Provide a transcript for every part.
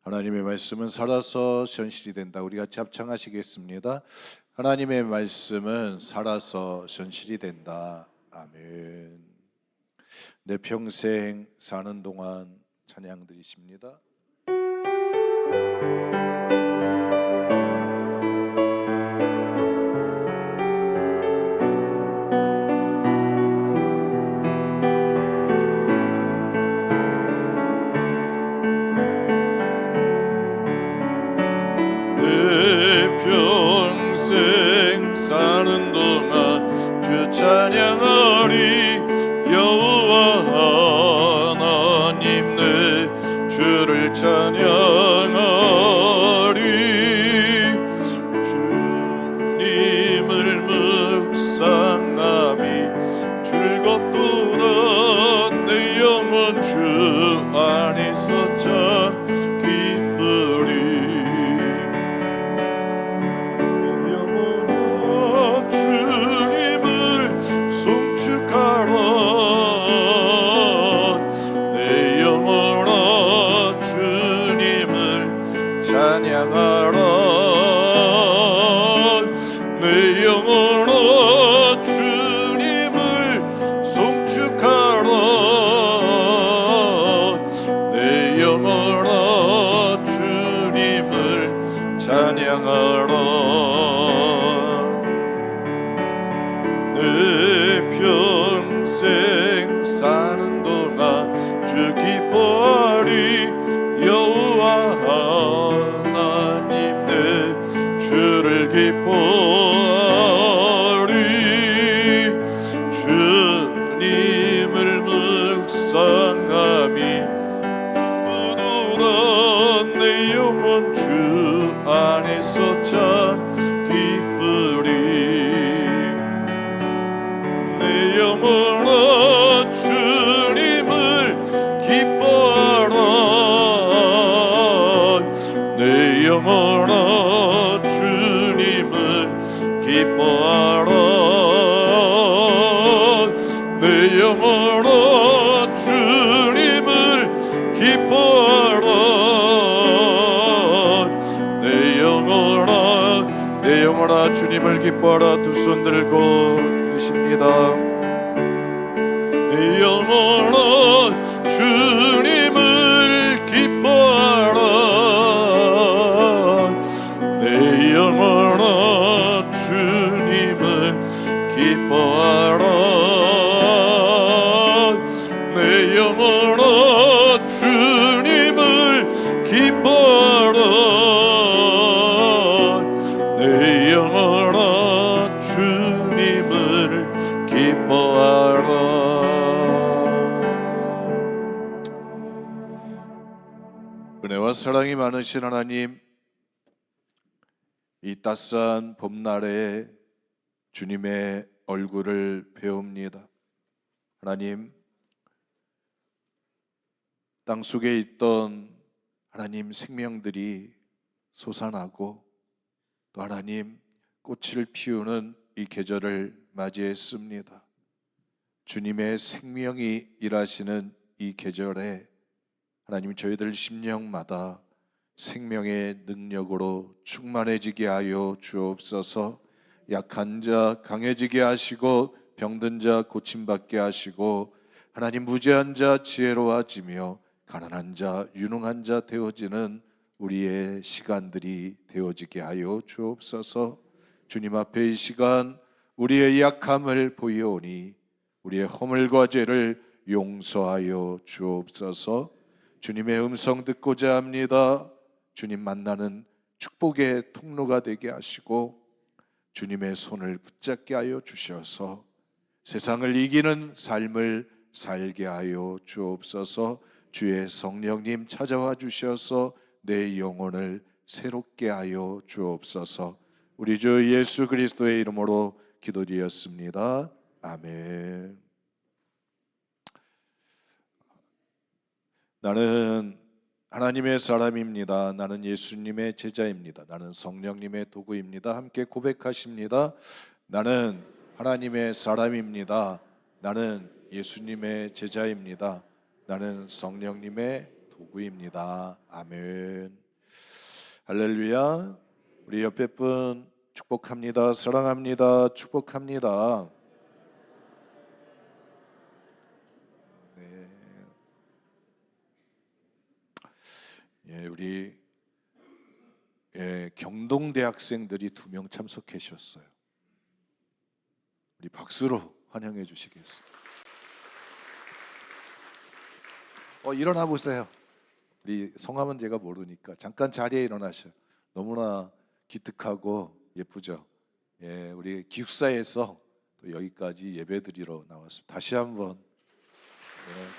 하나님의 말씀은 살아서 현실이 된다. 우리 같이 합창하시겠습니다. 하나님의 말씀은 살아서 현실이 된다. 아멘. 내 평생 사는 동안 찬양 드리십니다. 평생 사는 동안 주 찬양하리. 여호와 하나님 내 주를 찬양하리. 주님을 묵상함이 즐겁도다. 내 영혼 주 안에서 참 기쁘리. 내 영혼아 주님을 찬양하라. 내 영혼아 주님을 송축하라. 내 영혼아 주님을 찬양하라. 내 평생 사는 동안 주 기뻐하리. 여호와 하나님 내 주를 기뻐하리. 주님을 묵상함이 기쁘도다. 내 영혼 주 안에서 참 기쁘리. 내 영혼아 주님을 기뻐하라. 내 영혼아 주님을 기뻐하라. 내 영혼아 주님을 기뻐하라. 내 영혼아 주님을 기뻐하라. 두 손 들고 부르십니다. 내 영혼아 주님을 기뻐하라. 내 영혼아 주님을 기뻐하라. 내 영혼아 주님을 기뻐하라. 내 영혼아 주님을 기뻐하라. 은혜와 사랑이 많으신 하나님, 이 따스한 봄날에 주님의 얼굴을 배웁니다. 하나님, 땅속에 있던 하나님 생명들이 솟아나고 또 하나님 꽃을 피우는 이 계절을 맞이했습니다. 주님의 생명이 일하시는 이 계절에 하나님 저희들 심령마다 생명의 능력으로 충만해지게 하여 주옵소서. 약한 자 강해지게 하시고 병든 자 고침받게 하시고 하나님 무죄한 자 지혜로워지며 가난한 자 유능한 자 되어지는 우리의 시간들이 되어지게 하여 주옵소서. 주님 앞에 이 시간 우리의 약함을 보이오니 우리의 허물과 죄를 용서하여 주옵소서. 주님의 음성 듣고자 합니다. 주님 만나는 축복의 통로가 되게 하시고 주님의 손을 붙잡게 하여 주셔서 세상을 이기는 삶을 살게 하여 주옵소서. 주의 성령님 찾아와 주셔서 내 영혼을 새롭게 하여 주옵소서. 우리 주 예수 그리스도의 이름으로 기도드렸습니다. 아멘. 나는 하나님의 사람입니다. 나는 예수님의 제자입니다. 나는 성령님의 도구입니다. 함께 고백하십니다. 나는 하나님의 사람입니다. 나는 예수님의 제자입니다. 나는 성령님의 도구입니다. 아멘. 할렐루야. 우리 옆에 분 축복합니다. 사랑합니다. 축복합니다. 네. 우리 경동대 학생들이 2명 참석해 주셨어요. 우리 박수로 환영해 주시겠습니다. 일어나 보세요. 우리 성함은 제가 모르니까 잠깐 자리에 일어나셔. 너무나 기특하고 예쁘죠. 우리 기숙사에서 또 여기까지 예배드리러 나왔습니다. 다시 한번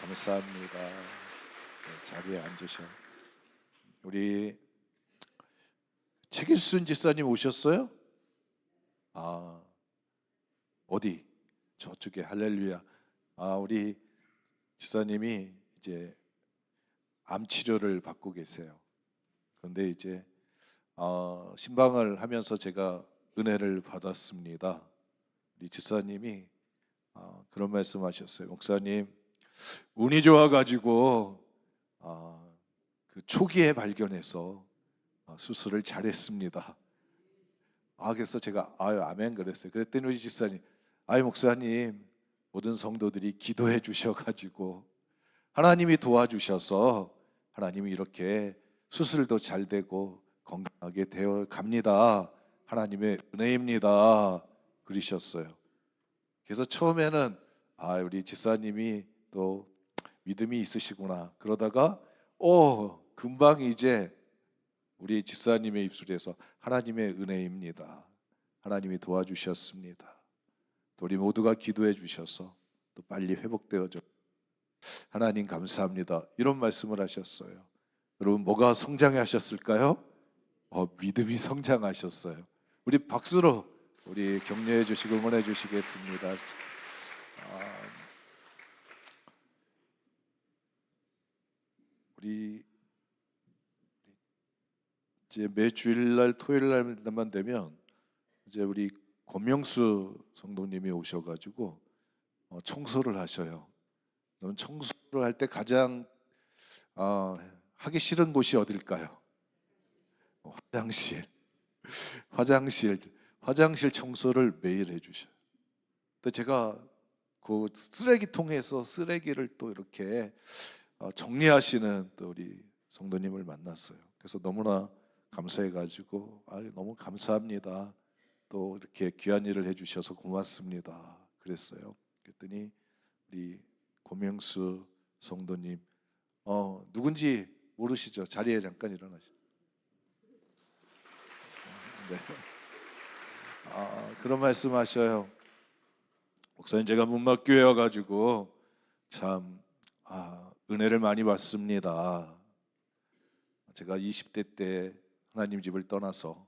감사합니다. 자리에 앉으셔. 우리 최길순 지사님 오셨어요? 어디? 저쪽에. 할렐루야. 우리 지사님이 이제 암 치료를 받고 계세요. 그런데 이제 신방을 하면서 제가 은혜를 받았습니다. 우리 지사님이 그런 말씀하셨어요. 목사님, 운이 좋아가지고 그 초기에 발견해서 수술을 잘했습니다. 그래서 제가 아멘 그랬어요. 그랬더니 우리 지사님, 목사님, 모든 성도들이 기도해 주셔가지고 하나님이 도와주셔서 하나님이 이렇게 수술도 잘 되고 건강하게 되어 갑니다. 하나님의 은혜입니다. 그러셨어요. 그래서 처음에는 우리 지사님이 또 믿음이 있으시구나. 그러다가 금방 이제 우리 지사님의 입술에서 하나님의 은혜입니다. 하나님이 도와주셨습니다. 또 우리 모두가 기도해 주셔서 또 빨리 회복되어져. 하나님 감사합니다. 이런 말씀을 하셨어요. 여러분 뭐가 성장하셨을까요? 믿음이 성장하셨어요. 우리 박수로 우리 격려해 주시고 응원해 주시겠습니다. 우리 이제 매 주일날 토요일날만 되면 이제 우리 권명수 성도님이 오셔가지고 청소를 하셔요. 그럼 청소를 할 때 가장 하기 싫은 곳이 어딜까요? 화장실 청소를 매일 해주셔요. 근데 제가 그 쓰레기통에서 쓰레기를 또 이렇게 정리하시는 또 우리 성도님을 만났어요. 그래서 너무나 감사해가지고 너무 감사합니다. 또 이렇게 귀한 일을 해주셔서 고맙습니다. 그랬어요. 그랬더니 우리 고명수 성도님 누군지 모르시죠? 자리에 잠깐 일어나시죠. 네. 그런 말씀하셔요. 목사님, 제가 문막교회 와가지고 참 은혜를 많이 받습니다. 제가 20대 때 하나님 집을 떠나서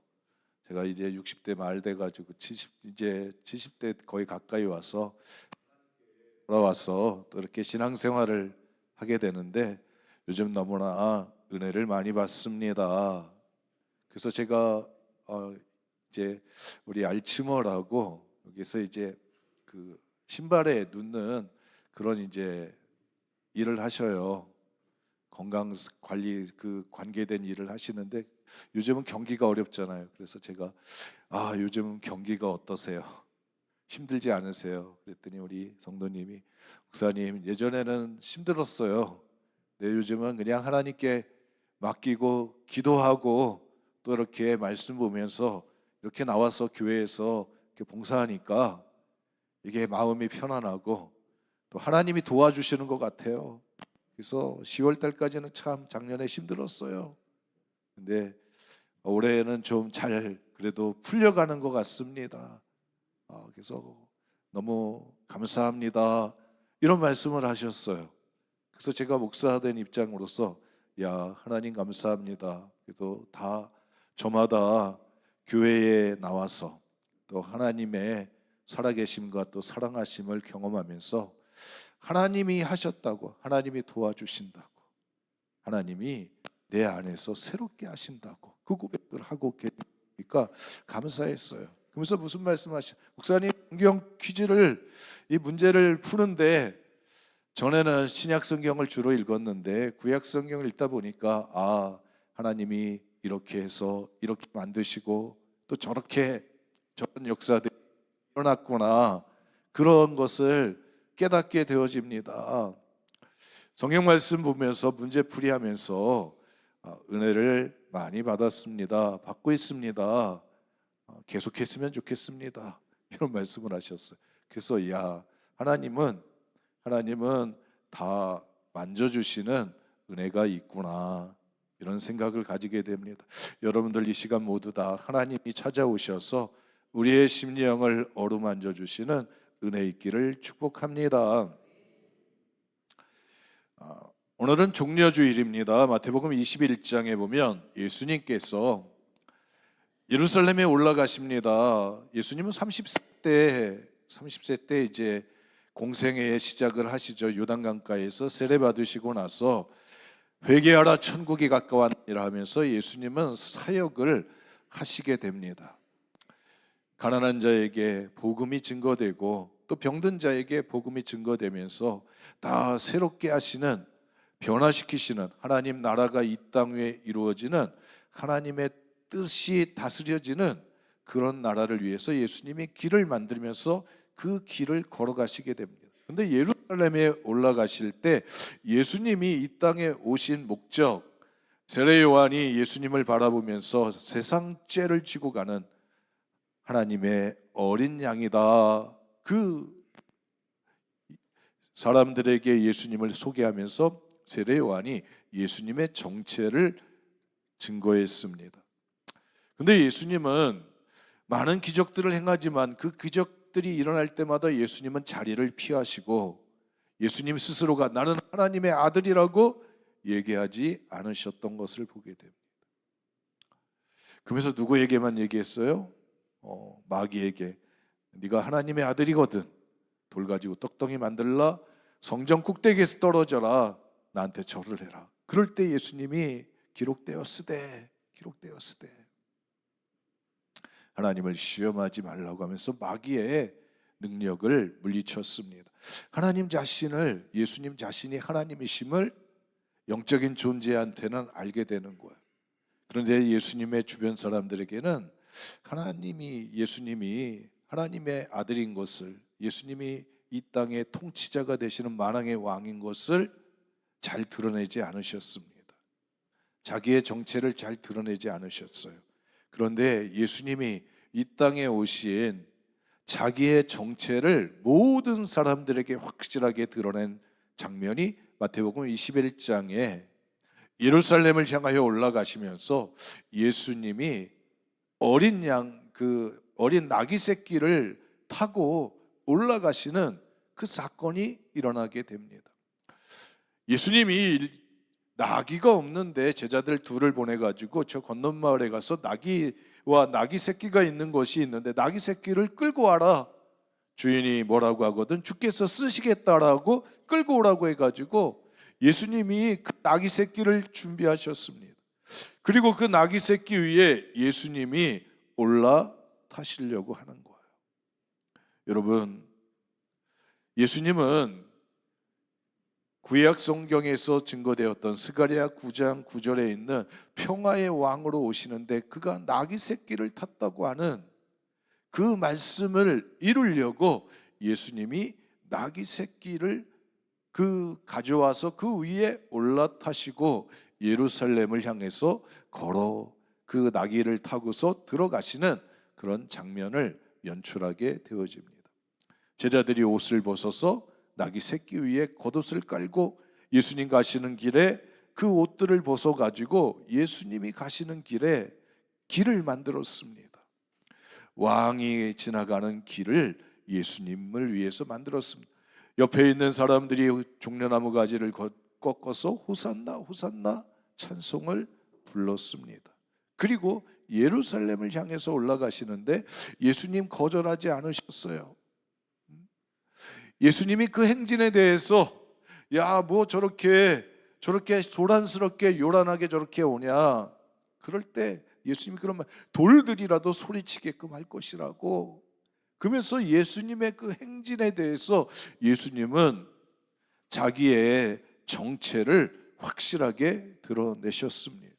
제가 이제 60대 말 돼가지고 이제 70대 거의 가까이 와서 돌아와서 또 이렇게 신앙생활을 하게 되는데 요즘 너무나 은혜를 많이 받습니다. 그래서 제가 이제 우리 알츠머라고 여기서 이제 그 신발에 눕는 그런 이제 일을 하셔요. 건강 관리 그 관계된 일을 하시는데 요즘은 경기가 어렵잖아요. 그래서 제가 요즘 경기가 어떠세요? 힘들지 않으세요? 그랬더니 우리 성도님이 목사님, 예전에는 힘들었어요. 네, 요즘은 그냥 하나님께 맡기고 기도하고 또 이렇게 말씀 보면서 이렇게 나와서 교회에서 이렇게 봉사하니까 이게 마음이 편안하고 또 하나님이 도와주시는 것 같아요. 그래서 10월 달까지는 참 작년에 힘들었어요. 근데 올해는 좀 잘 그래도 풀려가는 것 같습니다. 그래서 너무 감사합니다. 이런 말씀을 하셨어요. 그래서 제가 목사된 입장으로서 하나님 감사합니다. 그래도 다 저마다 교회에 나와서 또 하나님의 살아계심과 또 사랑하심을 경험하면서 하나님이 하셨다고, 하나님이 도와주신다고, 하나님이 내 안에서 새롭게 하신다고 그 고백을 하고 계니까 감사했어요. 그러면서 무슨 말씀하시죠? 목사님, 성경 퀴즈를 이 문제를 푸는데 전에는 신약 성경을 주로 읽었는데 구약 성경을 읽다 보니까 하나님이 이렇게 해서 이렇게 만드시고 또 저렇게 저런 역사들이 일어났구나, 그런 것을 깨닫게 되어집니다. 성경 말씀 보면서 문제풀이하면서 은혜를 많이 받았습니다. 받고 있습니다. 계속했으면 좋겠습니다. 이런 말씀을 하셨어요. 그래서 하나님은 다 만져주시는 은혜가 있구나, 이런 생각을 가지게 됩니다. 여러분들 이 시간 모두 다 하나님이 찾아오셔서 우리의 심령을 어루만져 주시는 은혜 있기를 축복합니다. 오늘은 종려주일입니다. 마태복음 21장에 보면 예수님께서 예루살렘에 올라가십니다. 예수님은 30세 때 이제 공생애의 시작을 하시죠. 요단강가에서 세례 받으시고 나서 회개하라 천국이 가까웠느니라 하면서 예수님은 사역을 하시게 됩니다. 가난한 자에게 복음이 증거되고 또 병든 자에게 복음이 증거되면서 다 새롭게 하시는, 변화시키시는, 하나님 나라가 이 땅 위에 이루어지는, 하나님의 뜻이 다스려지는 그런 나라를 위해서 예수님이 길을 만들면서 그 길을 걸어가시게 됩니다. 그런데 예루살렘에 올라가실 때 예수님이 이 땅에 오신 목적, 세례 요한이 예수님을 바라보면서 세상 죄를 지고 가는 하나님의 어린 양이다, 그 사람들에게 예수님을 소개하면서 세례 요한이 예수님의 정체를 증거했습니다. 그런데 예수님은 많은 기적들을 행하지만 그 기적들이 일어날 때마다 예수님은 자리를 피하시고 예수님 스스로가 나는 하나님의 아들이라고 얘기하지 않으셨던 것을 보게 됩니다. 그러면서 누구에게만 얘기했어요? 마귀에게. 네가 하나님의 아들이거든 돌 가지고 떡덩이 만들라, 성전 꼭대기에서 떨어져라, 나한테 절을 해라. 그럴 때 예수님이 기록되었으되 하나님을 시험하지 말라고 하면서 마귀의 능력을 물리쳤습니다. 하나님 자신을, 예수님 자신이 하나님이심을 영적인 존재한테는 알게 되는 거예요. 그런데 예수님의 주변 사람들에게는 예수님이 하나님의 아들인 것을, 예수님이 이 땅의 통치자가 되시는 만왕의 왕인 것을 잘 드러내지 않으셨습니다. 자기의 정체를 잘 드러내지 않으셨어요. 그런데 예수님이 이 땅에 오신 자기의 정체를 모든 사람들에게 확실하게 드러낸 장면이 마태복음 21장에 예루살렘을 향하여 올라가시면서 예수님이 어린 나귀 새끼를 타고 올라가시는 그 사건이 일어나게 됩니다. 예수님이 나귀가 없는데 제자들 둘을 보내가지고 저 건넌 마을에 가서 나귀와 나귀 새끼가 있는 것이 있는데 나귀 새끼를 끌고 와라. 주인이 뭐라고 하거든 주께서 쓰시겠다라고 끌고 오라고 해가지고 예수님이 그 나귀 새끼를 준비하셨습니다. 그리고 그 나귀 새끼 위에 예수님이 올라타시려고 하는 거예요. 여러분, 예수님은 구약 성경에서 증거되었던 스가랴 9장 9절에 있는 평화의 왕으로 오시는데 그가 나귀 새끼를 탔다고 하는 그 말씀을 이루려고 예수님이 나귀 새끼를 가져와서 그 위에 올라타시고 예루살렘을 향해서 걸어 그 나귀를 타고서 들어가시는 그런 장면을 연출하게 되어집니다. 제자들이 옷을 벗어서 나귀 새끼 위에 겉옷을 깔고 예수님 가시는 길에 그 옷들을 벗어 가지고 예수님이 가시는 길에 길을 만들었습니다. 왕이 지나가는 길을 예수님을 위해서 만들었습니다. 옆에 있는 사람들이 종려나무 가지를 꺾어서 호산나 호산나 찬송을 불렀습니다. 그리고 예루살렘을 향해서 올라가시는데 예수님 거절하지 않으셨어요. 예수님이 그 행진에 대해서 뭐 저렇게 소란스럽게 요란하게 저렇게 오냐, 그럴 때 예수님이 그런 말, 돌들이라도 소리치게끔 할 것이라고. 그러면서 예수님의 그 행진에 대해서 예수님은 자기의 정체를 확실하게 드러내셨습니다.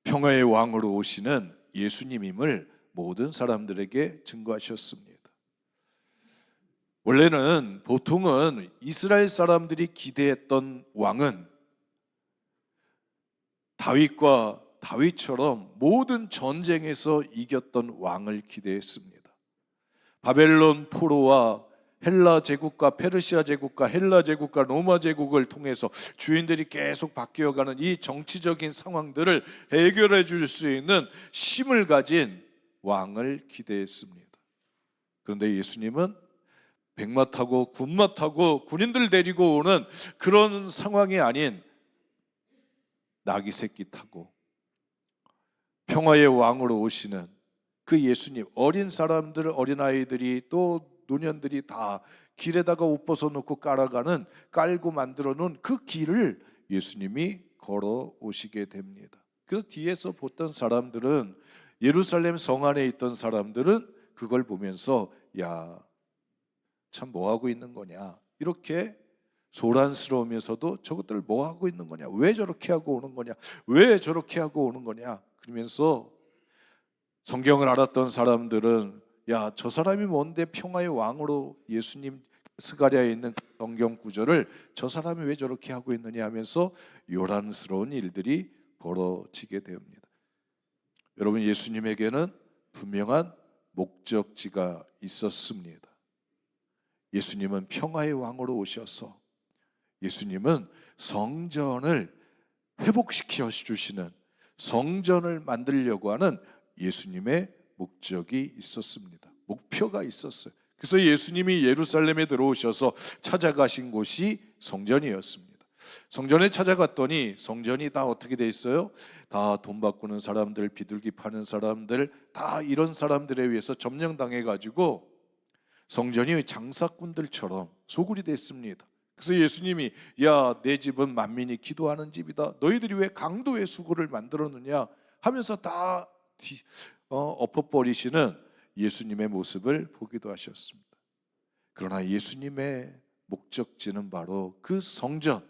평화의 왕으로 오시는 예수님임을 모든 사람들에게 증거하셨습니다. 원래는 보통은 이스라엘 사람들이 기대했던 왕은 다윗처럼 모든 전쟁에서 이겼던 왕을 기대했습니다. 바벨론 포로와 헬라 제국과 페르시아 제국과 헬라 제국과 로마 제국을 통해서 주인들이 계속 바뀌어가는 이 정치적인 상황들을 해결해 줄 수 있는 힘을 가진 왕을 기대했습니다. 그런데 예수님은 백마 타고 군마 타고 군인들 데리고 오는 그런 상황이 아닌 나귀 새끼 타고 평화의 왕으로 오시는 그 예수님, 어린 사람들, 어린아이들이 또 노년들이 다 길에다가 옷 벗어놓고 깔고 만들어 놓은 그 길을 예수님이 걸어 오시게 됩니다. 그래서 뒤에서 보던 사람들은, 예루살렘 성 안에 있던 사람들은 그걸 보면서 야, 참 뭐하고 있는 거냐, 이렇게 소란스러우면서도 저것들 뭐하고 있는 거냐, 왜 저렇게 하고 오는 거냐, 왜 저렇게 하고 오는 거냐, 그러면서 성경을 알았던 사람들은 야, 저 사람이 뭔데 평화의 왕으로, 예수님 스가랴에 있는 성경 구절을 저 사람이 왜 저렇게 하고 있느냐 하면서 요란스러운 일들이 벌어지게 됩니다. 여러분, 예수님에게는 분명한 목적지가 있었습니다. 예수님은 평화의 왕으로 오셔서 예수님은 성전을 회복시켜 주시는, 성전을 만들려고 하는 예수님의 목적이 있었습니다. 목표가 있었어요. 그래서 예수님이 예루살렘에 들어오셔서 찾아가신 곳이 성전이었습니다. 성전에 찾아갔더니 성전이 다 어떻게 돼 있어요? 다 돈 바꾸는 사람들, 비둘기 파는 사람들, 다 이런 사람들에 의해서 점령당해 가지고 성전이 장사꾼들처럼 소굴이 됐습니다. 그래서 예수님이 야, 내 집은 만민이 기도하는 집이다, 너희들이 왜 강도의 수고를 만들었느냐 하면서 다 엎어버리시는 예수님의 모습을 보기도 하셨습니다. 그러나 예수님의 목적지는 바로 그 성전,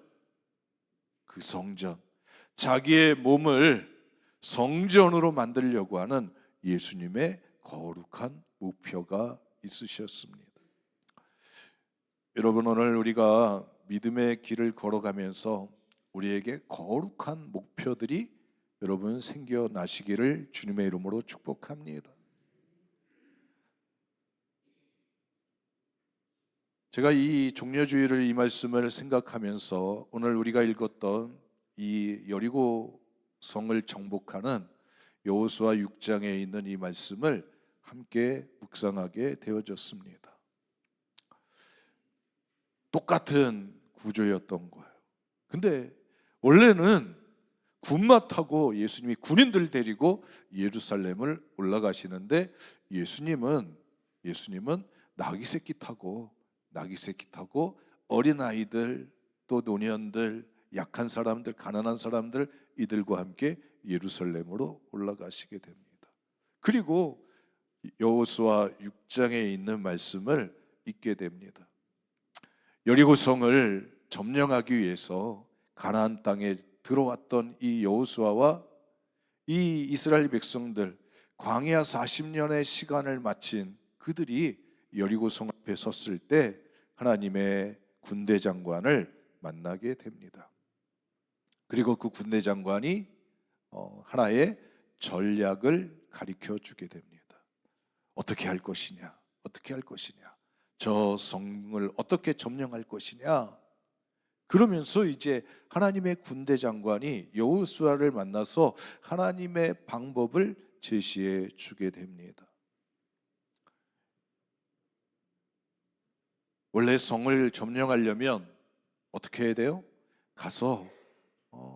자기의 몸을 성전으로 만들려고 하는 예수님의 거룩한 목표가 있으셨습니다. 여러분, 오늘 우리가 믿음의 길을 걸어가면서 우리에게 거룩한 목표들이 여러분 생겨나시기를 주님의 이름으로 축복합니다. 제가 이 종려주일을, 이 말씀을 생각하면서 오늘 우리가 읽었던 이 여리고 성을 정복하는 여호수아 6장에 있는 이 말씀을 함께 묵상하게 되어졌습니다. 똑같은 구조였던 거예요. 근데 원래는 군마 타고 예수님이 군인들 데리고 예루살렘을 올라가시는데 예수님은 나귀 새끼 타고 어린아이들, 또 노년들, 약한 사람들, 가난한 사람들, 이들과 함께 예루살렘으로 올라가시게 됩니다. 그리고 여호수아 6장에 있는 말씀을 읽게 됩니다. 여리고성을 점령하기 위해서 가나안 땅에 들어왔던 이 여호수아와 이 이스라엘 백성들, 광야 40년의 시간을 마친 그들이 여리고성 앞에 섰을 때 하나님의 군대 장관을 만나게 됩니다. 그리고 그 군대 장관이 하나의 전략을 가르쳐 주게 됩니다. 어떻게 할 것이냐, 저 성을 어떻게 점령할 것이냐. 그러면서 이제 하나님의 군대 장관이 여호수아를 만나서 하나님의 방법을 제시해 주게 됩니다. 원래 성을 점령하려면 어떻게 해야 돼요? 가서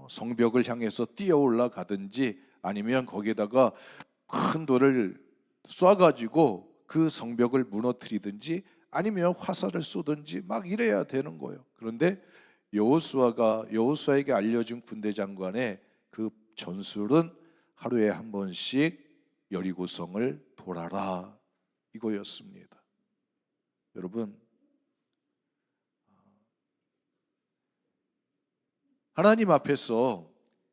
성벽을 향해서 뛰어 올라가든지 아니면 거기에다가 큰 돌을 쏴가지고 그 성벽을 무너뜨리든지 아니면 화살을 쏘든지 막 이래야 되는 거예요. 그런데 여호수아에게 알려준 군대 장관의 그 전술은 하루에 한 번씩 여리고성을 돌아라, 이거였습니다. 여러분, 하나님 앞에서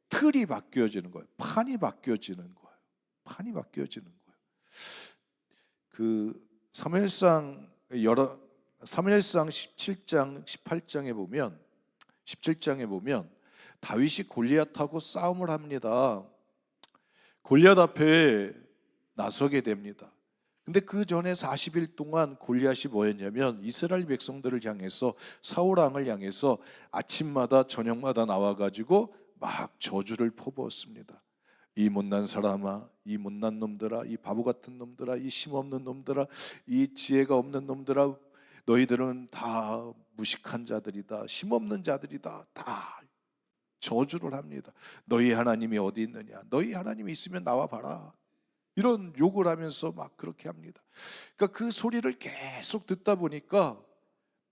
틀이 바뀌어지는 거예요. 판이 바뀌어지는 거예요. 판이 바뀌어지는 거예요. 그 사무엘상 17장 18장에 보면 17장에 보면 다윗이 골리앗하고 싸움을 합니다. 골리앗 앞에 나서게 됩니다. 근데 그 전에 40일 동안 골리앗이 뭐였냐면 이스라엘 백성들을 향해서, 사울 왕을 향해서 아침마다 저녁마다 나와가지고 막 저주를 퍼부었습니다. 이 못난 사람아, 이 못난 놈들아, 이 바보 같은 놈들아, 이 힘없는 놈들아, 이 지혜가 없는 놈들아, 너희들은 다 무식한 자들이다, 힘없는 자들이다, 다 저주를 합니다. 너희 하나님이 어디 있느냐, 너희 하나님이 있으면 나와 봐라, 이런 욕을 하면서 막 그렇게 합니다. 그러니까 그 소리를 계속 듣다 보니까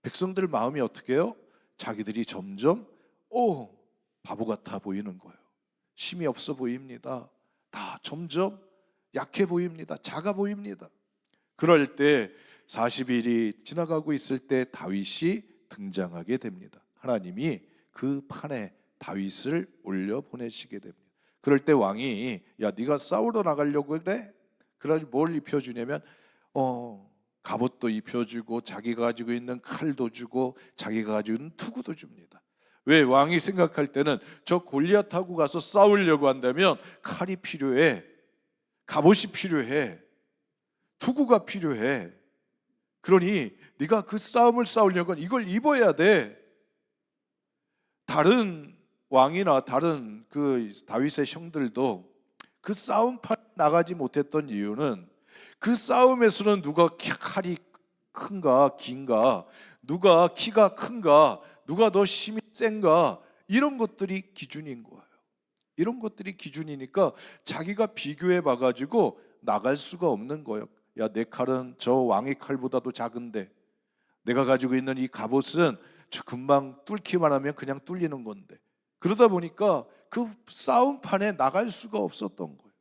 백성들 마음이 어떻게 해요? 자기들이 점점 바보 같아 보이는 거예요. 힘이 없어 보입니다. 다 점점 약해 보입니다. 작아 보입니다. 그럴 때 40일이 지나가고 있을 때 다윗이 등장하게 됩니다. 하나님이 그 판에 다윗을 올려 보내시게 됩니다. 그럴 때 왕이, 야, 네가 싸우러 나가려고 그래? 그래가지고 뭘 입혀주냐면 갑옷도 입혀주고 자기가 가지고 있는 칼도 주고 자기가 가지고 있는 투구도 줍니다. 왜? 왕이 생각할 때는 저 골리앗하고 가서 싸우려고 한다면 칼이 필요해, 갑옷이 필요해, 투구가 필요해. 그러니 네가 그 싸움을 싸우려면 이걸 입어야 돼. 다른 왕이나 다른 그 다윗의 형들도 그 싸움판 나가지 못했던 이유는 그 싸움에서는 누가 칼이 큰가 긴가, 누가 키가 큰가, 누가 더 힘이 센가, 이런 것들이 기준인 거예요. 이런 것들이 기준이니까 자기가 비교해 봐가지고 나갈 수가 없는 거예요. 야, 내 칼은 저 왕의 칼보다도 작은데, 내가 가지고 있는 이 갑옷은 저 금방 뚫기만 하면 그냥 뚫리는 건데, 그러다 보니까 그 싸움판에 나갈 수가 없었던 거예요.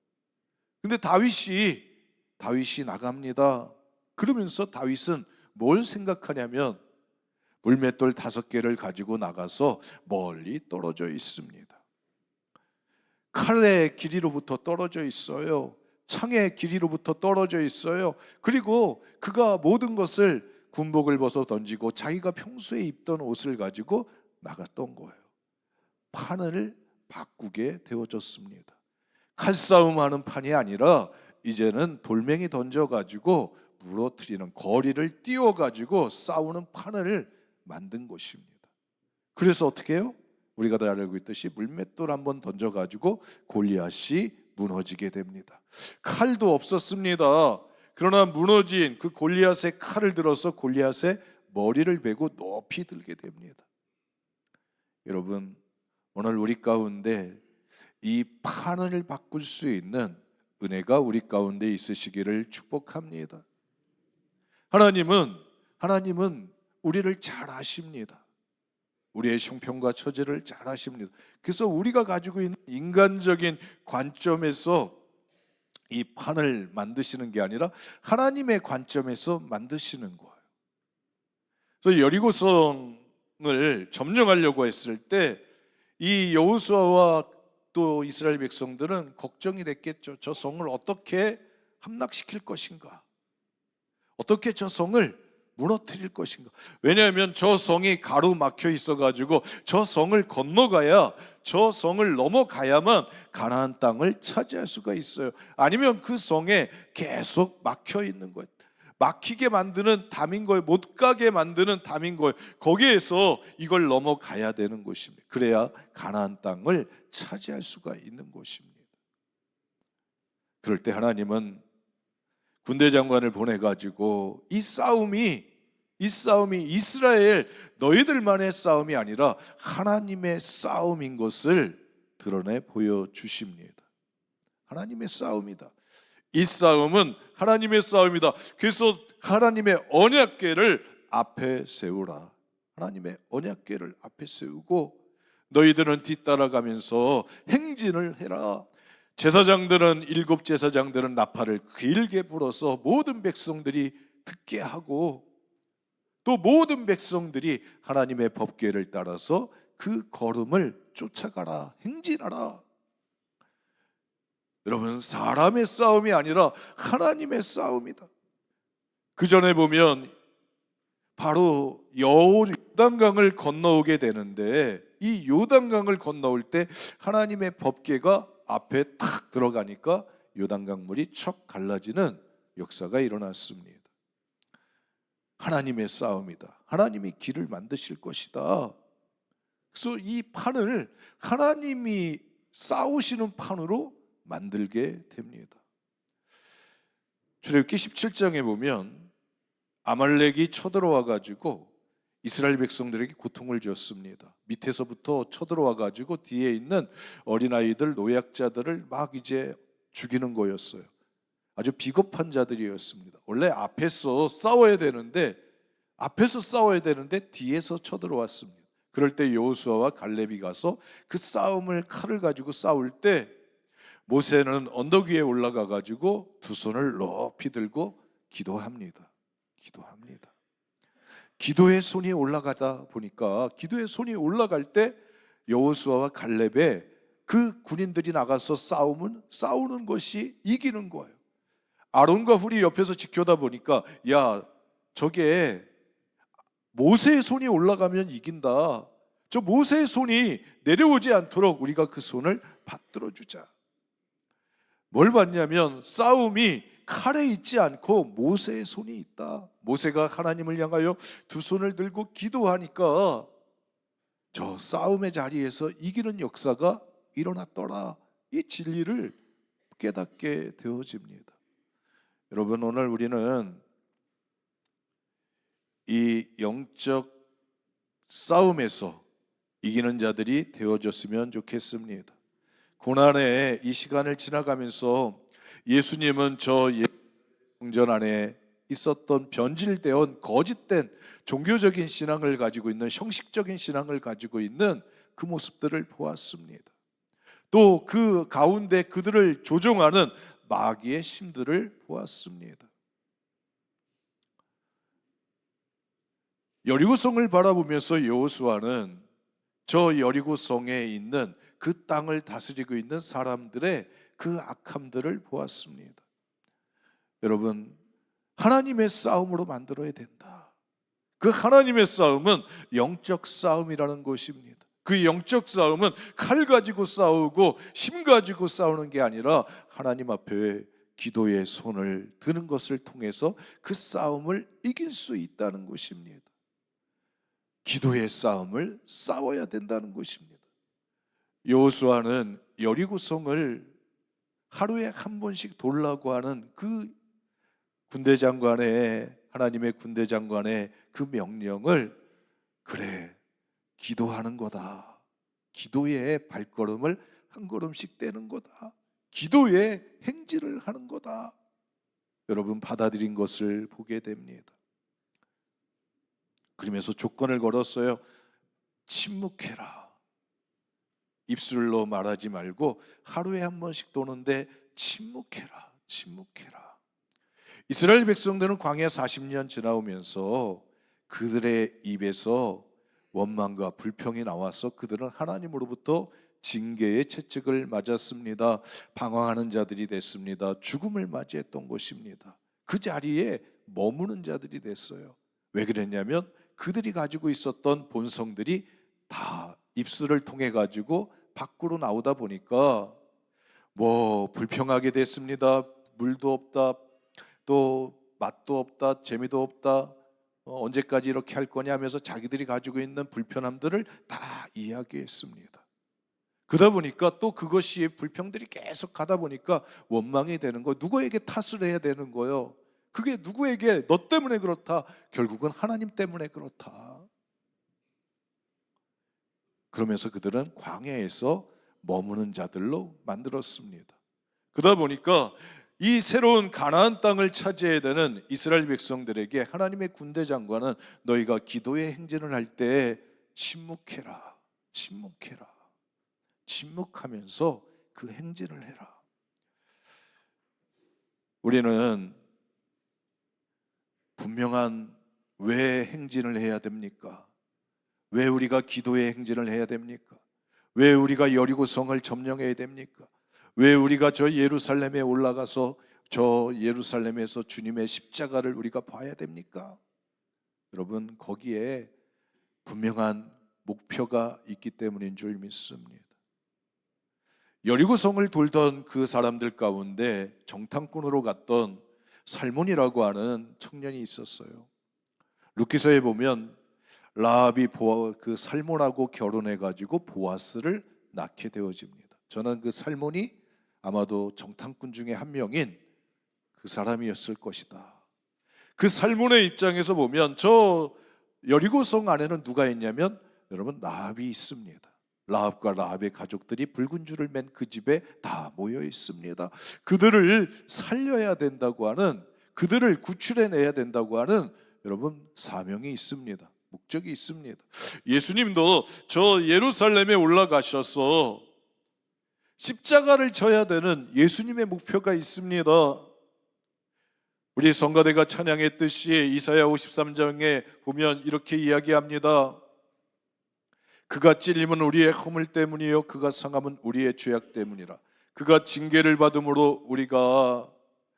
근데 다윗이 나갑니다. 그러면서 다윗은 뭘 생각하냐면 물맷돌 5개를 가지고 나가서 멀리 떨어져 있습니다. 칼의 길이로부터 떨어져 있어요. 창의 길이로부터 떨어져 있어요. 그리고 그가 모든 것을, 군복을 벗어 던지고 자기가 평소에 입던 옷을 가지고 나갔던 거예요. 판을 바꾸게 되어졌습니다. 칼싸움하는 판이 아니라 이제는 돌멩이 던져가지고 무너뜨리는, 거리를 띄워가지고 싸우는 판을 만든 것입니다. 그래서 어떻게 해요? 우리가 다 알고 있듯이 물맷돌 한번 던져가지고 골리앗이 무너지게 됩니다. 칼도 없었습니다. 그러나 무너진 그 골리앗의 칼을 들어서 골리앗의 머리를 베고 높이 들게 됩니다. 여러분, 오늘 우리 가운데 이 판을 바꿀 수 있는 은혜가 우리 가운데 있으시기를 축복합니다. 하나님은 우리를 잘 아십니다. 우리의 형편과 처지를 잘 아십니다. 그래서 우리가 가지고 있는 인간적인 관점에서 이 판을 만드시는 게 아니라 하나님의 관점에서 만드시는 거예요. 그래서 여리고성을 점령하려고 했을 때 이 여호수아와 또 이스라엘 백성들은 걱정이 됐겠죠. 저 성을 어떻게 함락시킬 것인가, 어떻게 저 성을 무너뜨릴 것인가. 왜냐하면 저 성이 가로막혀 있어가지고 저 성을 건너가야, 저 성을 넘어가야만 가나안 땅을 차지할 수가 있어요. 아니면 그 성에 계속 막혀 있는 거예요. 막히게 만드는 담인 거예요. 못 가게 만드는 담인 거예요. 거기에서 이걸 넘어가야 되는 것입니다. 그래야 가나안 땅을 차지할 수가 있는 것입니다. 그럴 때 하나님은 군대 장관을 보내가지고 이 싸움이 이스라엘 너희들만의 싸움이 아니라 하나님의 싸움인 것을 드러내 보여주십니다. 하나님의 싸움이다. 이 싸움은 하나님의 싸움이다. 그래서 하나님의 언약궤를 앞에 세우라. 하나님의 언약궤를 앞에 세우고 너희들은 뒤따라가면서 행진을 해라. 제사장들은, 7 제사장들은 나팔을 길게 불어서 모든 백성들이 듣게 하고, 또 모든 백성들이 하나님의 법궤를 따라서 그 걸음을 쫓아가라, 행진하라. 여러분, 사람의 싸움이 아니라 하나님의 싸움이다. 그 전에 보면 바로 요단강을 건너오게 되는데, 이 요단강을 건너올 때 하나님의 법궤가 앞에 탁 들어가니까 요단강 물이 척 갈라지는 역사가 일어났습니다. 하나님의 싸움이다. 하나님이 길을 만드실 것이다. 그래서 이 판을 하나님이 싸우시는 판으로 만들게 됩니다. 출애굽기 17장에 보면 아말렉이 쳐들어와 가지고 이스라엘 백성들에게 고통을 주었습니다. 밑에서부터 쳐들어와 가지고 뒤에 있는 어린아이들, 노약자들을 막 이제 죽이는 거였어요. 아주 비겁한 자들이었습니다. 원래 앞에서 싸워야 되는데 뒤에서 쳐들어왔습니다. 그럴 때 여호수아와 갈렙이 가서 그 싸움을, 칼을 가지고 싸울 때 모세는 언덕 위에 올라가 가지고 두 손을 높이 들고 기도합니다. 기도의 손이 올라가다 보니까, 기도의 손이 올라갈 때 여호수아와 갈렙의 그 군인들이 나가서 싸우는 것이 이기는 거예요. 아론과 훌이 옆에서 지켜다 보니까, 야, 저게 모세의 손이 올라가면 이긴다. 저 모세의 손이 내려오지 않도록 우리가 그 손을 받들어 주자. 뭘 봤냐면 싸움이 칼에 있지 않고 모세의 손이 있다. 모세가 하나님을 향하여 두 손을 들고 기도하니까 저 싸움의 자리에서 이기는 역사가 일어났더라. 이 진리를 깨닫게 되어집니다. 여러분, 오늘 우리는 이 영적 싸움에서 이기는 자들이 되어졌으면 좋겠습니다. 고난의 이 시간을 지나가면서 예수님은 저 성전 안에 있었던 변질되어 거짓된 종교적인 신앙을 가지고 있는, 형식적인 신앙을 가지고 있는 그 모습들을 보았습니다. 또 그 가운데 그들을 조종하는 마귀의 힘들을 보았습니다. 여리고성을 바라보면서 여호수아는 저 여리고성에 있는 그 땅을 다스리고 있는 사람들의 그 악함들을 보았습니다. 여러분, 하나님의 싸움으로 만들어야 된다. 그 하나님의 싸움은 영적 싸움이라는 것입니다. 그 영적 싸움은 칼 가지고 싸우고 힘 가지고 싸우는 게 아니라 하나님 앞에 기도의 손을 드는 것을 통해서 그 싸움을 이길 수 있다는 것입니다. 기도의 싸움을 싸워야 된다는 것입니다. 여호수아는 여리고성을 하루에 한 번씩 돌라고 하는 그 군대 장관의, 하나님의 군대 장관의 그 명령을, 그래, 기도하는 거다. 기도의 발걸음을 한 걸음씩 떼는 거다. 기도의 행진을 하는 거다. 여러분, 받아들인 것을 보게 됩니다. 그러면서 조건을 걸었어요. 침묵해라. 입술로 말하지 말고 하루에 한 번씩 도는데 침묵해라. 이스라엘 백성들은 광야 40년 지나오면서 그들의 입에서 원망과 불평이 나와서 그들은 하나님으로부터 징계의 채찍을 맞았습니다. 방황하는 자들이 됐습니다. 죽음을 맞이했던 것입니다. 그 자리에 머무는 자들이 됐어요. 왜 그랬냐면 그들이 가지고 있었던 본성들이 다 입술을 통해 가지고 밖으로 나오다 보니까 불평하게 됐습니다. 물도 없다, 또 맛도 없다, 재미도 없다, 언제까지 이렇게 할 거냐 하면서 자기들이 가지고 있는 불편함들을 다 이야기했습니다. 그러다 보니까 또 그것이 불평들이 계속 가다 보니까 원망이 되는 거예요. 누구에게 탓을 해야 되는 거예요. 그게 누구에게 너 때문에 그렇다, 결국은 하나님 때문에 그렇다. 그러면서 그들은 광야에서 머무는 자들로 만들었습니다. 그러다 보니까 이 새로운 가나안 땅을 차지해야 되는 이스라엘 백성들에게 하나님의 군대 장관은 너희가 기도의 행진을 할 때 침묵해라. 침묵하면서 그 행진을 해라. 우리는 분명한 왜 행진을 해야 됩니까? 왜 우리가 기도의 행진을 해야 됩니까? 왜 우리가 여리고성을 점령해야 됩니까? 왜 우리가 저 예루살렘에 올라가서 저 예루살렘에서 주님의 십자가를 우리가 봐야 됩니까? 여러분, 거기에 분명한 목표가 있기 때문인 줄 믿습니다. 여리고성을 돌던 그 사람들 가운데 정탐꾼으로 갔던 살몬이라고 하는 청년이 있었어요. 룻기서에 보면 라합이 그 살몬하고 결혼해가지고 보아스를 낳게 되어집니다. 저는 그 살몬이 아마도 정탐꾼 중에 한 명인 그 사람이었을 것이다. 그 살몬의 입장에서 보면 저 여리고성 안에는 누가 있냐면 여러분, 라합이 있습니다. 라합과 라합의 가족들이 붉은 줄을 맨 그 집에 다 모여 있습니다. 그들을 살려야 된다고 하는, 그들을 구출해내야 된다고 하는 여러분 사명이 있습니다. 목적이 있습니다. 예수님도 저 예루살렘에 올라가셔서 십자가를 져야 되는 예수님의 목표가 있습니다. 우리 성가대가 찬양했듯이 이사야 53장에 보면 이렇게 이야기합니다. 그가 찔림은 우리의 허물 때문이요 그가 상함은 우리의 죄악 때문이라. 그가 징계를 받음으로 우리가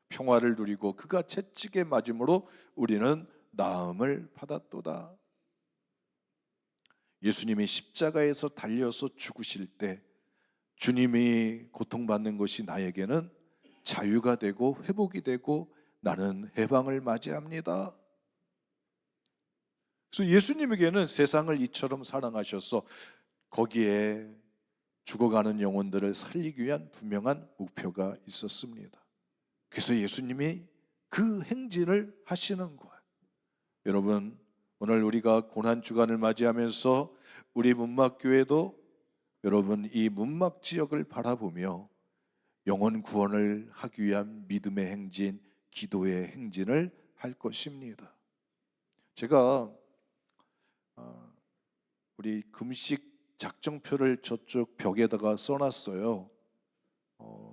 평화를 누리고 그가 채찍에 맞음으로 우리는 나음을 받았도다. 예수님이 십자가에서 달려서 죽으실 때 주님이 고통받는 것이 나에게는 자유가 되고 회복이 되고 나는 해방을 맞이합니다. 그래서 예수님에게는 세상을 이처럼 사랑하셔서 거기에 죽어가는 영혼들을 살리기 위한 분명한 목표가 있었습니다. 그래서 예수님이 그 행진을 하시는 거예요. 여러분, 오늘 우리가 고난주간을 맞이하면서 우리 문막교회도 여러분 이 문막 지역을 바라보며 영혼 구원을 하기 위한 믿음의 행진, 기도의 행진을 할 것입니다. 제가 우리 금식 작정표를 저쪽 벽에다가 써놨어요.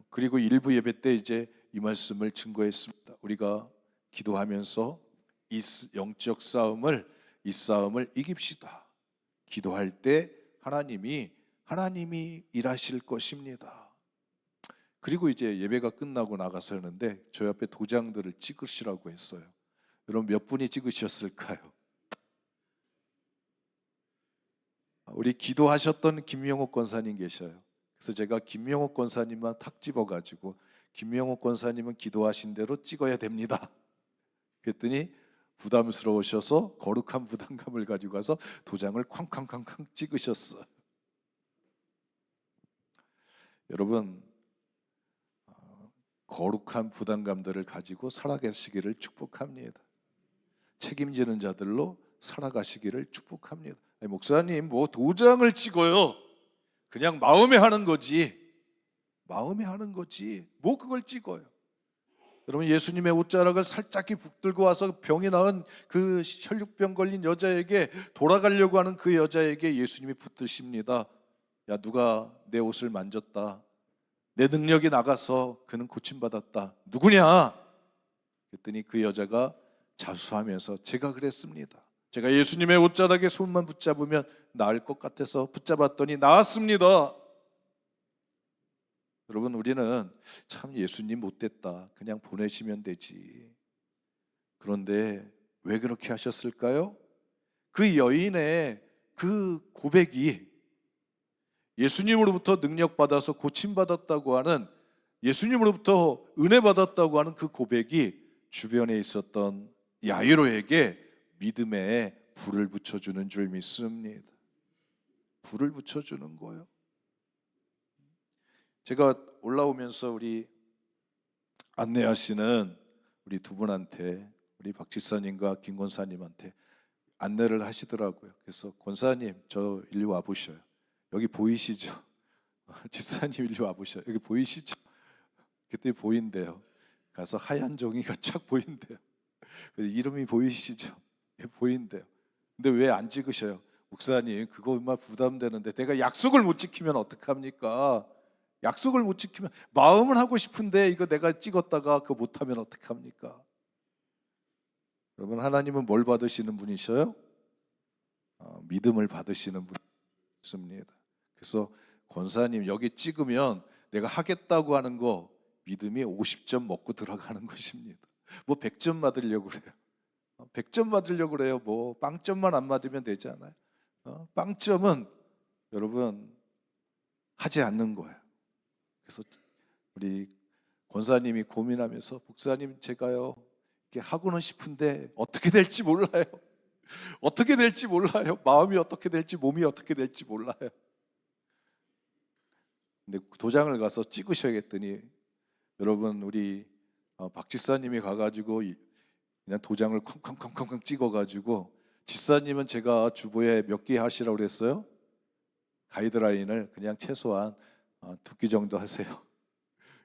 그리고 일부 예배 때 이제 이 말씀을 증거했습니다. 우리가 기도하면서 이 영적 싸움을, 이 싸움을 이깁시다. 기도할 때 하나님이 일하실 것입니다. 그리고 이제 예배가 끝나고 나가서 하는데 저 옆에 도장들을 찍으시라고 했어요. 여러분 몇 분이 찍으셨을까요? 우리 기도하셨던 김명옥 권사님 계셔요. 그래서 제가 김명옥 권사님만 탁 집어가지고 김명옥 권사님은 기도하신 대로 찍어야 됩니다. 그랬더니 부담스러우셔서 거룩한 부담감을 가지고 가서 도장을 쾅쾅쾅쾅 찍으셨어요. 여러분, 거룩한 부담감들을 가지고 살아가시기를 축복합니다. 책임지는 자들로 살아가시기를 축복합니다. 아니, 목사님 뭐 도장을 찍어요? 그냥 마음에 하는 거지. 마음에 하는 거지. 뭐 그걸 찍어요? 여러분, 예수님의 옷자락을 살짝히 붙들고 와서 병이 나은 그 혈육병 걸린 여자에게, 돌아가려고 하는 그 여자에게 예수님이 붙드십니다. 야, 누가 내 옷을 만졌다. 내 능력이 나가서 그는 고침받았다. 누구냐? 그랬더니 그 여자가 자수하면서 제가 그랬습니다. 제가 예수님의 옷자락에 손만 붙잡으면 나을 것 같아서 붙잡았더니 나았습니다. 여러분, 우리는 참 예수님 못됐다, 그냥 보내시면 되지. 그런데 왜 그렇게 하셨을까요? 그 여인의 그 고백이 예수님으로부터 능력받아서 고침받았다고 하는, 예수님으로부터 은혜받았다고 하는 그 고백이 주변에 있었던 야이로에게 믿음의 불을 붙여주는 줄 믿습니다. 불을 붙여주는 거예요. 제가 올라오면서 우리 안내하시는 우리 두 분한테, 우리 박 지사님과 김 권사님한테 안내를 하시더라고요. 그래서 권사님 저 일리 와보셔요. 여기 보이시죠? 지사님 일리 와보셔요. 여기 보이시죠? 그때 보인대요. 가서 하얀 종이가 쫙 보인대요. 이름이 보이시죠? 보인대요. 근데 왜 안 찍으셔요? 목사님 그거 얼마나 부담되는데 내가 약속을 못 지키면 어떡합니까? 약속을 못 지키면, 마음은 하고 싶은데 이거 내가 찍었다가 그거 못하면 어떡합니까? 여러분, 하나님은 뭘 받으시는 분이셔요? 믿음을 받으시는 분이십니다. 그래서 권사님 여기 찍으면 내가 하겠다고 하는 거 믿음이 50점 먹고 들어가는 것입니다. 뭐 100점 받으려고 그래요. 100점 받으려고 그래요. 뭐 빵점만 안 맞으면 되지 않아요? 빵점은 여러분 하지 않는 거예요. 그래서 우리 권사님이 고민하면서 목사님 제가요 이렇게 하고는 싶은데 어떻게 될지 몰라요. 어떻게 될지 몰라요. 마음이 어떻게 될지 몸이 어떻게 될지 몰라요. 근데 도장을 가서 찍으셔야겠더니 여러분 우리 박 지사님이 가가지고 그냥 도장을 쾅쾅쾅쾅 찍어가지고 지사님은 제가 주보에 몇 개 하시라고 그랬어요? 가이드라인을 그냥 최소한 2개 정도 하세요.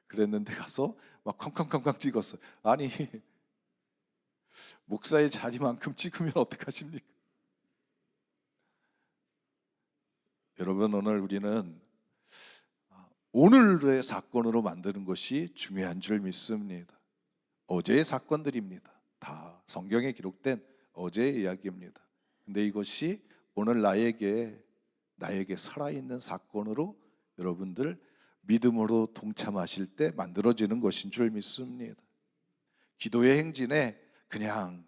그랬는데 가서 막 쾅쾅쾅쾅 찍었어요. 아니 목사의 자리만큼 찍으면 어떡하십니까? 여러분 오늘 우리는 오늘의 사건으로 만드는 것이 중요한 줄 믿습니다. 어제의 사건들입니다. 다 성경에 기록된 어제의 이야기입니다. 근데 이것이 오늘 나에게 살아있는 사건으로 여러분들 믿음으로 동참하실 때 만들어지는 것인 줄 믿습니다. 기도의 행진에 그냥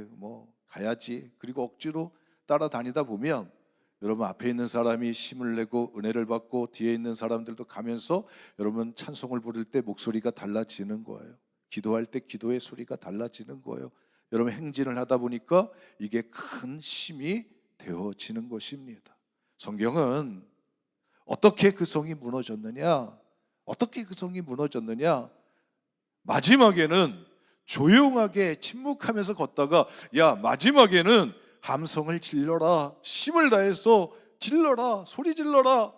뭐 가야지 그리고 억지로 따라다니다 보면 여러분 앞에 있는 사람이 힘을 내고 은혜를 받고 뒤에 있는 사람들도 가면서 여러분 찬송을 부를 때 목소리가 달라지는 거예요. 기도할 때 기도의 소리가 달라지는 거예요. 여러분 행진을 하다 보니까 이게 큰 힘이 되어지는 것입니다. 성경은 어떻게 그 성이 무너졌느냐? 어떻게 그 성이 무너졌느냐? 마지막에는 조용하게 침묵하면서 걷다가 야 마지막에는 함성을 질러라, 힘을 다해서 질러라, 소리 질러라.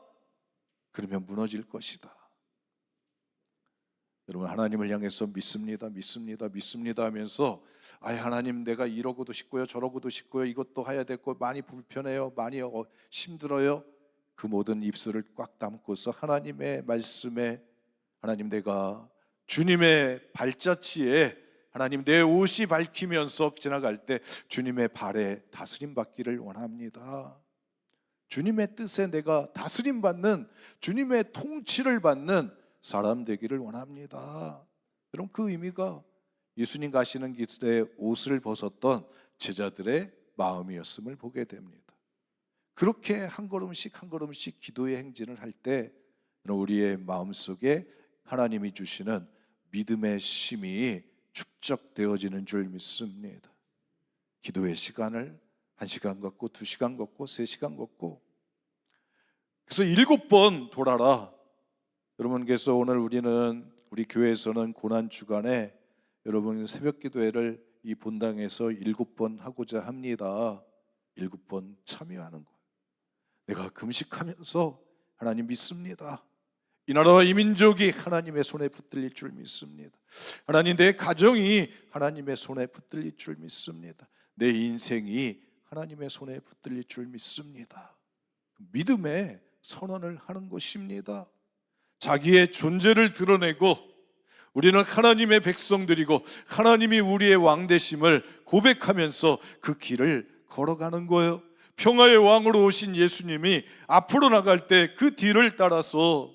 그러면 무너질 것이다. 여러분 하나님을 향해서 믿습니다, 믿습니다, 믿습니다 하면서 하나님 내가 이러고도 싶고요, 저러고도 싶고요, 이것도 해야 되고 많이 불편해요, 많이 힘들어요. 그 모든 입술을 꽉 담고서 하나님의 말씀에 하나님 내가 주님의 발자취에 하나님 내 옷이 밝히면서 지나갈 때 주님의 발에 다스림 받기를 원합니다. 주님의 뜻에 내가 다스림 받는 주님의 통치를 받는 사람 되기를 원합니다. 여러분 그 의미가 예수님 가시는 길에 옷을 벗었던 제자들의 마음이었음을 보게 됩니다. 그렇게 한 걸음씩 한 걸음씩 기도의 행진을 할 때 우리의 마음속에 하나님이 주시는 믿음의 힘이 축적되어지는 줄 믿습니다. 기도의 시간을 1시간 걷고 2시간 걷고 3시간 걷고 그래서 7번 돌아라. 여러분께서 오늘 우리 교회에서는 고난주간에 여러분 새벽 기도회를 이 본당에서 7번 하고자 합니다. 7번 참여하는 거예요. 내가 금식하면서 하나님 믿습니다. 이 나라와 이 민족이 하나님의 손에 붙들릴 줄 믿습니다. 하나님 내 가정이 하나님의 손에 붙들릴 줄 믿습니다. 내 인생이 하나님의 손에 붙들릴 줄 믿습니다. 믿음의 선언을 하는 것입니다. 자기의 존재를 드러내고 우리는 하나님의 백성들이고 하나님이 우리의 왕 되심을 고백하면서 그 길을 걸어가는 거예요. 평화의 왕으로 오신 예수님이 앞으로 나갈 때 그 뒤를 따라서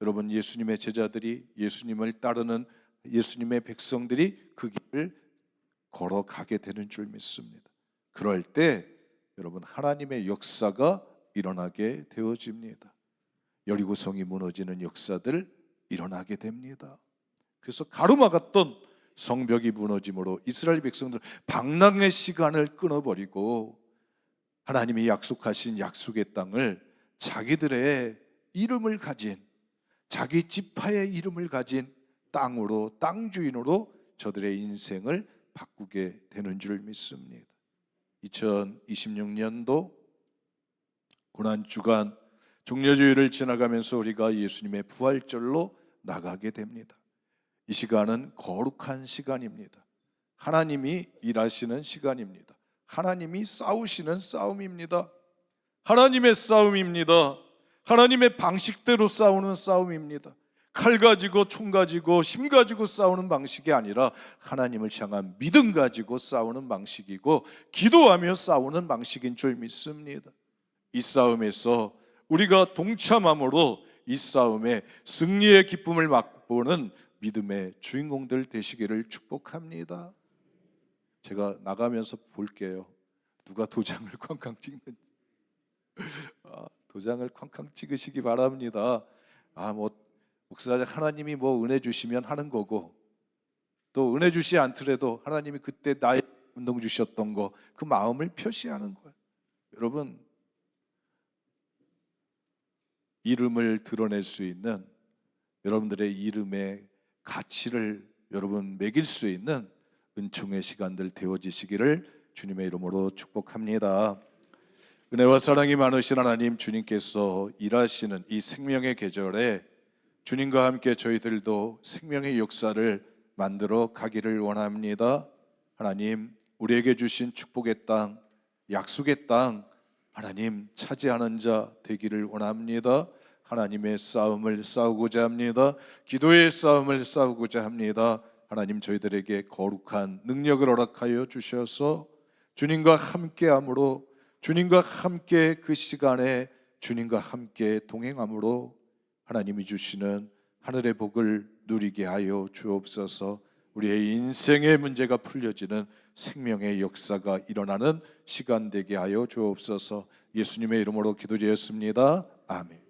여러분 예수님의 제자들이 예수님을 따르는 예수님의 백성들이 그 길을 걸어가게 되는 줄 믿습니다. 그럴 때 여러분 하나님의 역사가 일어나게 되어집니다. 여리고성이 무너지는 역사들 일어나게 됩니다. 그래서 가로막았던 성벽이 무너짐으로 이스라엘 백성들 방랑의 시간을 끊어버리고 하나님이 약속하신 약속의 땅을 자기들의 이름을 가진 자기 지파의 이름을 가진 땅으로 땅 주인으로 저들의 인생을 바꾸게 되는 줄 믿습니다. 2026년도 고난주간 종려주일을 지나가면서 우리가 예수님의 부활절로 나가게 됩니다. 이 시간은 거룩한 시간입니다. 하나님이 일하시는 시간입니다. 하나님이 싸우시는 싸움입니다. 하나님의 싸움입니다. 하나님의 방식대로 싸우는 싸움입니다. 칼 가지고 총 가지고 힘 가지고 싸우는 방식이 아니라 하나님을 향한 믿음 가지고 싸우는 방식이고 기도하며 싸우는 방식인 줄 믿습니다. 이 싸움에서 우리가 동참함으로 이 싸움에 승리의 기쁨을 맛보는 믿음의 주인공들 되시기를 축복합니다. 제가 나가면서 볼게요. 누가 도장을 쾅쾅 찍는지. 도장을 쾅쾅 찍으시기 바랍니다. 목사님, 하나님이 은혜 주시면 하는 거고, 또 은혜 주시 않더라도 하나님이 그때 나의 감동 주셨던 거, 그 마음을 표시하는 거예요. 여러분, 이름을 드러낼 수 있는, 여러분들의 이름의 가치를 여러분 매길 수 있는 은총의 시간들 되어지시기를 주님의 이름으로 축복합니다. 은혜와 사랑이 많으신 하나님, 주님께서 일하시는 이 생명의 계절에 주님과 함께 저희들도 생명의 역사를 만들어 가기를 원합니다. 하나님, 우리에게 주신 축복의 땅, 약속의 땅, 하나님 차지하는 자 되기를 원합니다. 하나님의 싸움을 싸우고자 합니다. 기도의 싸움을 싸우고자 합니다. 하나님, 저희들에게 거룩한 능력을 허락하여 주셔서 주님과 함께함으로, 주님과 함께 그 시간에 주님과 함께 동행함으로 하나님이 주시는 하늘의 복을 누리게 하여 주옵소서. 우리의 인생의 문제가 풀려지는 생명의 역사가 일어나는 시간 되게 하여 주옵소서. 예수님의 이름으로 기도드렸습니다. 아멘.